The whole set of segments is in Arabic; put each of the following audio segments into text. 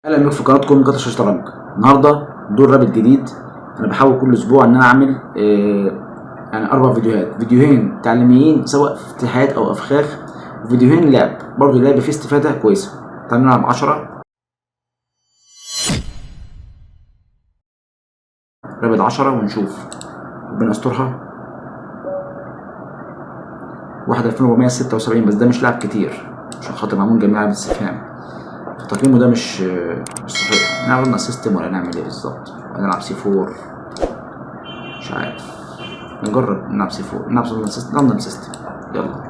اهلا بيك في قناتكم قطر الشطرنج. النهارده دور رابط جديد. انا بحاول كل اسبوع ان انا اعمل يعني 4 فيديوهات، فيديوهين تعليميين سواء في افتتاحات او افخاخ، وفيديوهين لعب برضه لعب فيه استفاده كويسه. تعالوا نلعب 10 رابط 10 ونشوف ربنا يسترها. واحد 2476 بس ده مش لاعب كتير عشان خاطر معمول جميع لعب استفهام، تقييمه ده مش صحيح. نعمل لنا سيستم ولا نعمل ايه بالظبط؟ نلعب سي 4 مش عارف. نجرب نلعب سي 4، نلعب لندن سيستم. يلا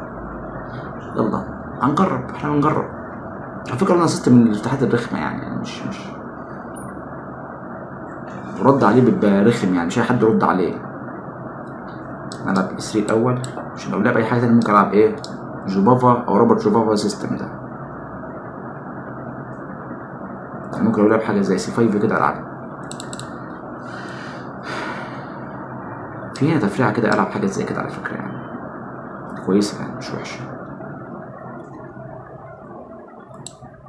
يلا هنجرب، احنا بنجرب. على فكرة لندن سيستم من الافتتاحات الرخمة، يعني مش رد عليه بيبقى رخم، يعني مش اي حد يرد عليه. نلعب اي 3 الاول عشان لو لعب اي حاجة تانية ممكن العب ايه، جوبافا او روبرت جوبافا سيستم ده. يعني ممكن لو لعب حاجة زي سي 5 كده العب فيها تفريعة كده، العب حاجة زي كده على فكرة، يعني كويسة يعني مش وحشة.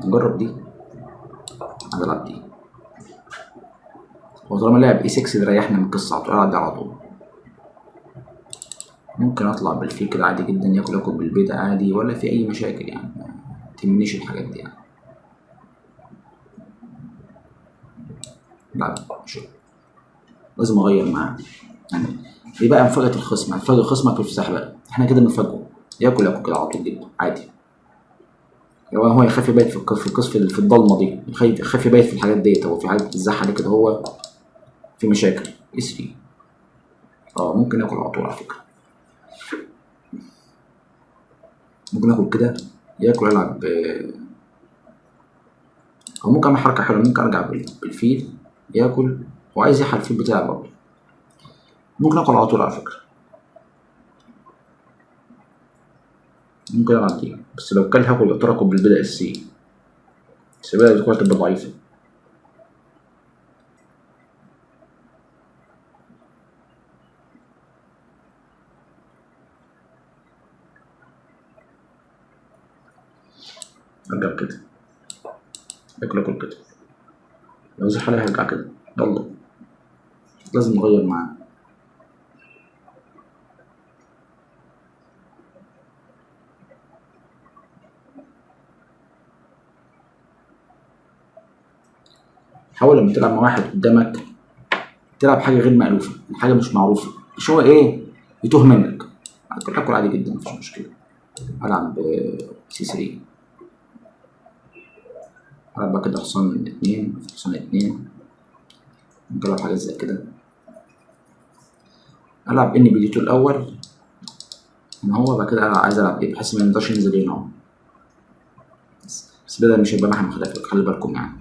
نجرب دي، هنلعب دي. وطالما لعب اي 6 يريحنا من القصة على طول، العب دي على طول. ممكن اطلع بالفيل كده عادي جدا، ياكل بالبيض عادي ولا في اي مشاكل، يعني متهمنيش الحاجات دي يعني. لا شو لازم اغير معاه يعني. دي بقى مفاجأة الخصم، هتفاجئ خصمك في الفساح بقى، احنا كده بنفاجئه. ياكل كده على طول جدا عادي. هو يخاف يبيت في الضلمة دي، يخاف يبيت في الحاجات ديت. هو في حاجات بتزحلق عليه كده، هو في مشاكل يسري. ممكن ياكل على طول على فكرة، ممكن ياكل كده، ياكل يلعب او ممكن اعمل حركة حلوة، ممكن ارجع بالفيل ياكل، وعايز يحل الفيل بتاعي برضه. ممكن اكل على طول على فكرة، ممكن العب دي، بس لو كان هاكل اتركه بالبدء السي، سيبها الكورة تبقى ضعيفة. ارجع كده، اكل كده، لو زي حالي هرجع كده. يلا لازم نغير معاه. حاول لما تلعب مع واحد قدامك تلعب حاجة غير مألوفة، حاجة مش معروفة، مش هو ايه يتوه منك. اكل عادي جدا مفيش مشكلة. العب سي 3، العب بقى كده حصان 2 حصان 2. ممكن العب حاجة زي كده، العب ان بي دي 2 الاول ان هو بعد كده عايز العب ايه بحيث ما يقدرش ينزل هنا. بس بدل مش هيبقى محمي خلي بالكم يعني،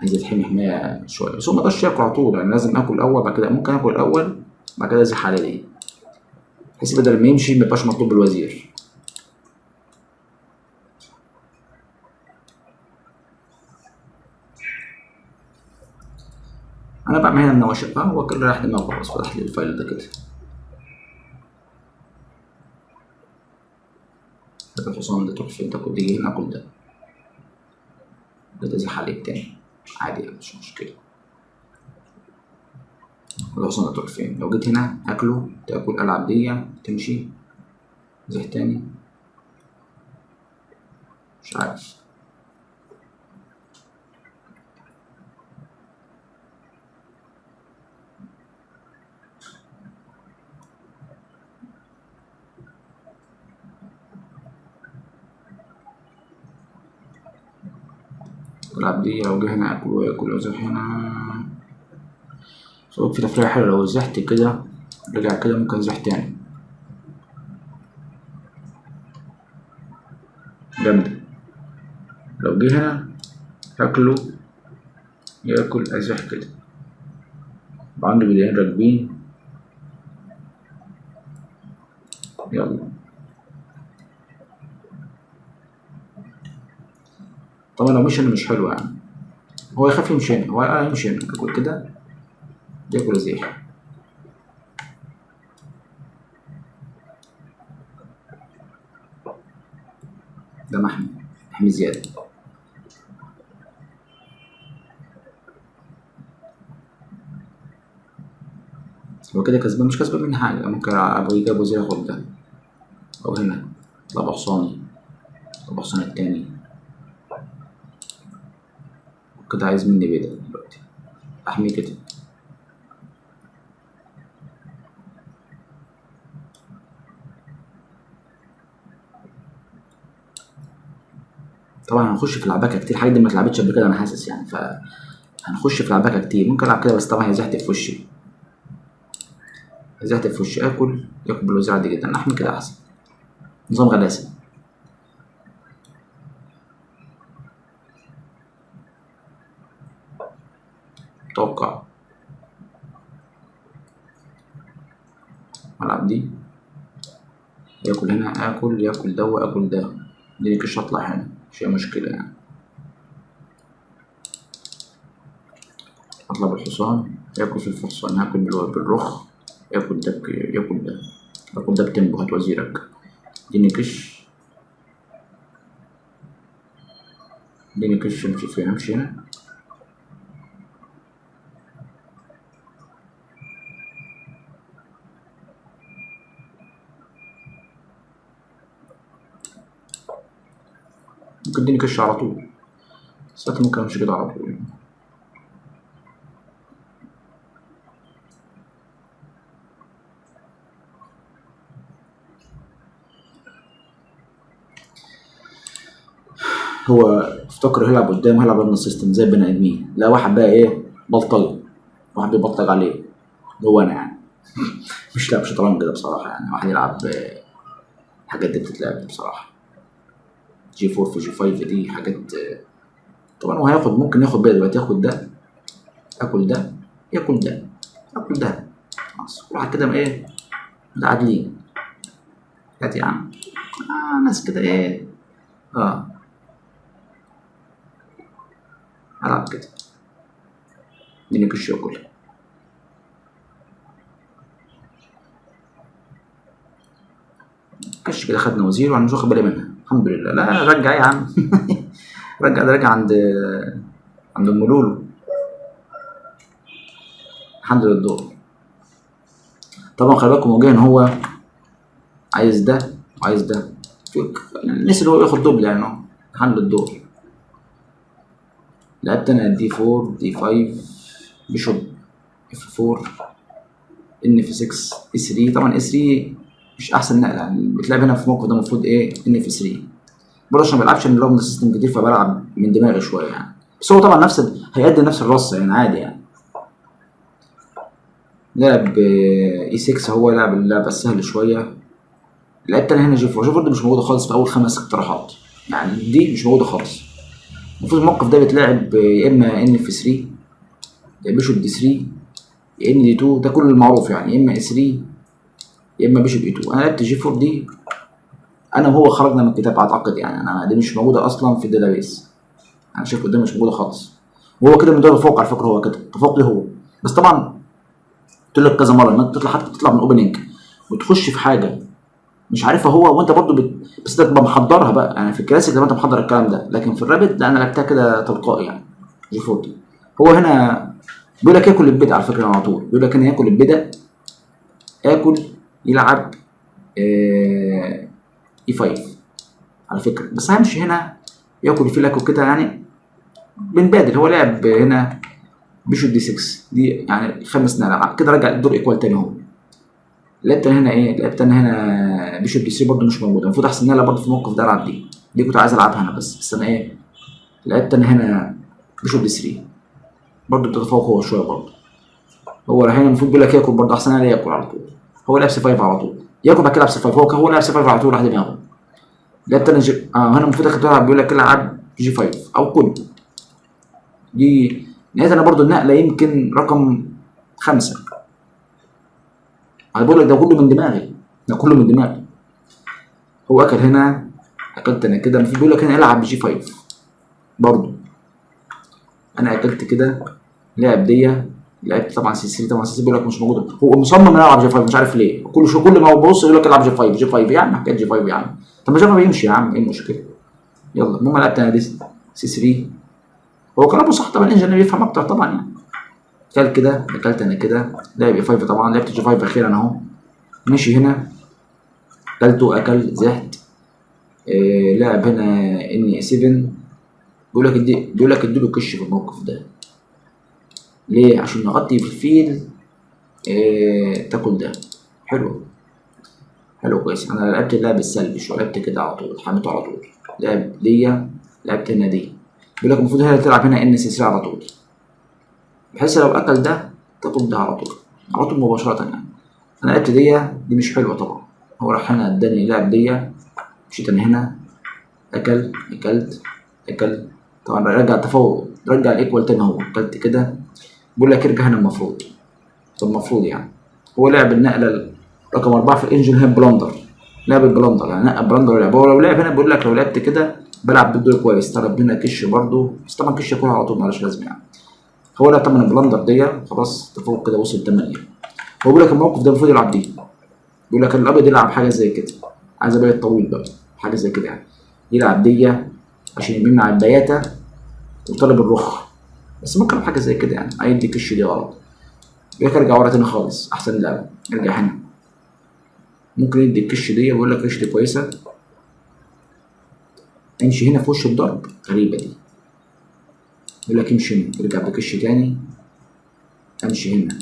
عايز يتحمي حماية شوية، بس هو مقدرش ياكل على طول، يعني لازم اكل الاول بعد كده، ممكن اكل الاول بعد كده ازيح عليه دي، بحيث بدل ما يمشي ميبقاش مطلوب بالوزير. انا بعمل هنا النواشف، هو كده رايح دماغه خلاص، فتح لي الفايل ده كده. هات الحصان ده تروح فين، تاكل دي هنا، اكل ده ازيح عليك تاني عادي يعني مش مشكلة. الحصان ده تروح فين، لو جيت هنا اكله تاكل، العب دي تمشي زي تاني مش عارف. العب دي، لو جه هنا اكل وياكل، لو زح هنا صوت في تفريع حلو. لو زحت كده رجع كده ممكن زح تاني جامدة. لو جه هنا اكله ياكل ازح كده، يبقى عنده بدايين راكبين. يلا طبعا لو مشي هنا مش حلو يعني، هو يخاف يمشي هنا، هو يمشي هنا اكل كده ياكل ازيح. ده محمي زيادة. هو كده كسبان، مش كسبان مني حاجة. ممكن ابو يجيب وزير ياخد ده، او هنا طب حصاني، طب حصان التاني كده. عايز مني بيضة دلوقتي احميه كده. طبعا هنخش في لعبكة كتير، الحاجات دي ما اتلعبتش قبل كده انا حاسس يعني، فهنخش في لعبكة كتير. ممكن العب كده بس طبعا هيزحتف في وشي، هيزحتف في وشي. ياكل بالوزير عادي جدا، احمي كده احسن. نظام غلاسة. اتوقع العب دي، ياكل هنا، ياكل ده واكل ده، دي كش هطلع هنا، مش هي مشكلة يعني. اطلع بالحصان، ياكل في الحصان، هاكل بالرخ، ياكل ده ياكل ده، ياكل ده بتنبو. هات وزيرك، اديني كش، اديني كش. امشي فين؟ امشي هنا. ممكن اديني كش على طول، ساعتها ممكن امشي كده على طول. هو افتكر هيلعب قدام، هيلعب ضمن السيستم زي البني ادمين. لا واحد بقى ايه بلطجي، واحد بيبلطج عليه اللي هو انا يعني. مش لاعب شطرنج كده بصراحه يعني، واحد يلعب الحاجات دي بتتلعب بصراحه. جي 4 في جي 5 دي حاجات. طبعا هو هياخد، ممكن ياخد بيها دلوقتي، ياخد ده، ياكل ده، ياكل ده، ياكل ده. خلاص كل واحد كده ايه متعادلين. هات يا عم. ناس كده ايه. اه العب كده، اديني كش ياكل. كش كده، خدنا وزير وانا مش واخد بالي منها الحمد لله. لا رجع يا عم. رجع ده، رجع عند ام لولو. الحمد لله الدور. طبعا خلي بالكم موجه ان هو عايز ده وعايز ده، الناس اللي هو ياخد دبل يعني اهو. الحمد لله الدور. لعبت انا دي 4 دي 5 بيشوب اف 4 ان في 6 اي 3. طبعا اي 3 مش احسن نقله يعني، بتلعب هنا في الموقف ده المفروض ايه ان في 3. برضه عشان ما بلعبش من رغم السيستم كتير، فبلعب من دماغي شويه يعني. بس هو طبعا هيأدي نفس الرصه يعني عادي يعني. لعب اي 6، هو لعب اللعبه السهل شويه. لعبت انا هنا جي 4. جي 4 دي مش موجوده خالص في اول 5 اقتراحات يعني، دي مش موجوده خالص. المفروض الموقف ده بيتلعب يا اما ان في 3، يا بيشوب دي 3، يا ان دي 2. ده كل المعروف يعني، يا اما اس 3 يا اما بيشوب اي 2. انا لعبت جي 4 دي، انا وهو خرجنا من الكتاب اعتقد يعني. انا دي مش موجوده اصلا في الداتابيس، انا شايف قدامي مش موجوده خالص. وهو كده من دور الفوق على فكره، هو كده تفوق لي هو. بس طبعا قلت لك كذا مره لما تطلع، حتى تطلع من اوبننج وتخش في حاجه مش عارفها هو، وانت برضو بس انت تبقى محضرها بقى يعني. في الكلاسيك لما انت محضر الكلام ده، لكن في الرابد لا، انا لعبتها كده تلقائي يعني. جي 4 دي هو هنا بيقول لك ياكل البدء على فكره على طول. بيقول لك هنا ياكل البدء، ياكل، يلعب اي 5 على فكره. بس همشي هنا ياكل فيلك وكده يعني، بنبادل. هو لعب هنا بيشوب دي 6 دي يعني 5 نلعب كده، رجع الدور ايكوال تاني. هو لعبت انا هنا ايه، لعبت انا هنا بيشوب دي 3 برضه مش موجوده. المفروض احسن نلعب برضه في الموقف ده العب دي كنت عايز العبها انا، بس انا ايه لعبت انا هنا بيشوب دي 3 برضه بتتفوق هو شويه برضه. هو هنا المفروض بيقول لك ياكل برضه، احسن انا ياكل على طول. هو لعب سي 5 على طول، ياكل بعد كده لعب سي 5. هو لعب سي 5 على طول راح دماغه. لعبت انا هنا المفروض اخد تلعب، بيقول لك العب جي 5 او كل دي. نهاية انا برضو النقله يمكن رقم 5. انا بقول لك ده كله من دماغي، ده كله من دماغي. هو اكل هنا، اكلت انا كده. المفروض بيقول لك هنا العب بجي 5 برضو. انا اكلت كده، لعب دي، لعبت طبعا سي 3. طبعا سي 3 بيقول لك مش موجوده. هو مصمم العب جي 5 مش عارف ليه. كل ما ببص يقول لك العب جي 5 جي 5 يا عم، حكايه جي 5 يا عم. طب ما جي 5 يمشي يا عم، ايه المشكله؟ يلا المهم لعبت انا دي سي 3. هو كلامه صح طبعا، الانجينير يفهم اكتر طبعا يعني. كل كده اكلت انا كده، لعب E5 طبعا، لعبت G5 اخيرا اهو، مشي هنا اكلته، اكل زهت. لعب هنا NE7. بيقول لك اديله كش في الموقف ده. ليه؟ عشان نغطي في الفيل. تاكل ده. حلو كويس. انا لعبت اللعب السلبي شويه، لعبت كده على طول، حميته على طول. لعب دي، لعبت هنا دي. بيقول لك المفروض هنا تلعب هنا NC3 على طول، بحيث لو اكل ده تاكل ده على طول، على طول مباشره يعني. انا لعبت دي مش حلوه طبعا. هو راح هنا اداني لعب دي، مشيت انا هنا اكلت طبعا، رجع التفوق، رجع الايكوال تاني. هو اكلت كده، بيقول لك ارجع هنا المفروض يعني. هو لعب النقله رقم 4 في الانجن هي بلندر، لعب البلندر يعني، نقل بلندر لعب. هو لو لعب هنا بيقول لك لو لعبت كده بلعب بالدور كويس، طلب هنا كش برضه، بس طبعا كش يكون على طول مالهاش لازمه يعني. هو لعب طبعا البلندر دي، خلاص تفوق كده وصل 8. هو بيقول لك الموقف ده المفروض يلعب دي، بيقول لك الابيض يلعب حاجه زي كده، عايز ابيض طويل بقى، حاجه زي كده يعني، يلعب دي عشان يمين على البياته وطالب الرخ. بس ممكن حاجه زي كده يعني، هيدي كش دي غلط. بيقول لك ارجع ورا تاني خالص، احسن لعبه ارجع هنا. ممكن يدي الكش دي، بيقول لك كش دي كويسه. امشي هنا في وش الضرب، غريبه دي. بيقول لك امشي هنا، ارجع بكش تاني، امشي هنا،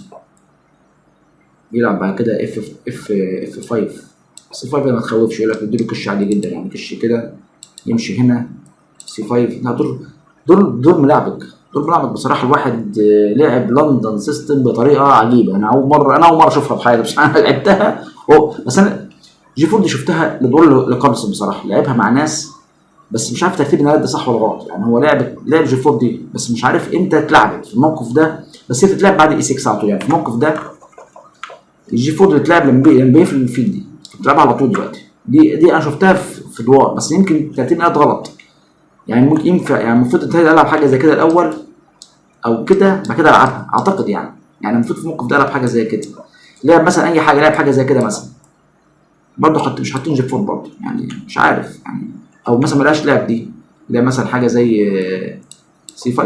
يلعب بعد كده اف 5. سي 5 ما تخوفش، يقول لك اديله كش عادي جدا يعني، كش كده، يمشي هنا سي 5. لا دول ملاعبك بصراحه. الواحد لعب لندن سيستم بطريقه عجيبه، انا اول مره اشوفها في حياتي، بس انا لعبتها. بس انا G4 دي شفتها لدور لقرص بصراحه، لعبها مع ناس، بس مش عارف ترتيب النقلات ده صح ولا غلط يعني. هو لعب G4 دي، بس مش عارف امتى اتلعبت في الموقف ده، بس هي بتتلعب بعد E6 على طول يعني. في الموقف ده G4 بتتلعب لما بيقفل الفيل، دي بتلعبها على طول دلوقتي. دي انا شفتها في الدوار، بس يمكن ترتيب النقلات غلط يعني. ممكن ينفع يعني، المفروض العب حاجه زي كده الاول او كده، بعد كده العبها اعتقد يعني المفروض في الموقف ده العب حاجه زي كده. لعب مثلا اي حاجه، لعب حاجه زي كده مثلا، برضه مش حاطين G4 برضه يعني، مش عارف يعني. او مثلا ملهاش لعب دي، لعب مثلا حاجه زي C5،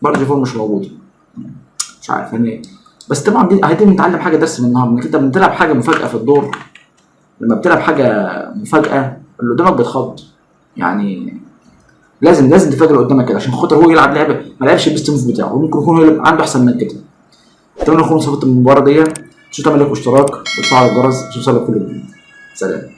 برضه G4 مش موجوده، مش عارف يعني. بس طبعا دي هيتم نتعلم حاجه درس من النهارده، انك انت بتلعب حاجه مفاجاه في الدور. لما بتلعب حاجه مفاجاه اللي قدامك بيتخض يعني. لازم تفاجئ اللي قدامك كده، عشان خاطر هو يلعب لعبه ما لعبش البيست موف بتاعه، وممكن يكون عنده احسن من كده. اتمنى تكونوا استفدتوا من المباراه دي. تعمل لايك واشتراك وتفعل الجرس عشان يوصلك كل جديد. سلام.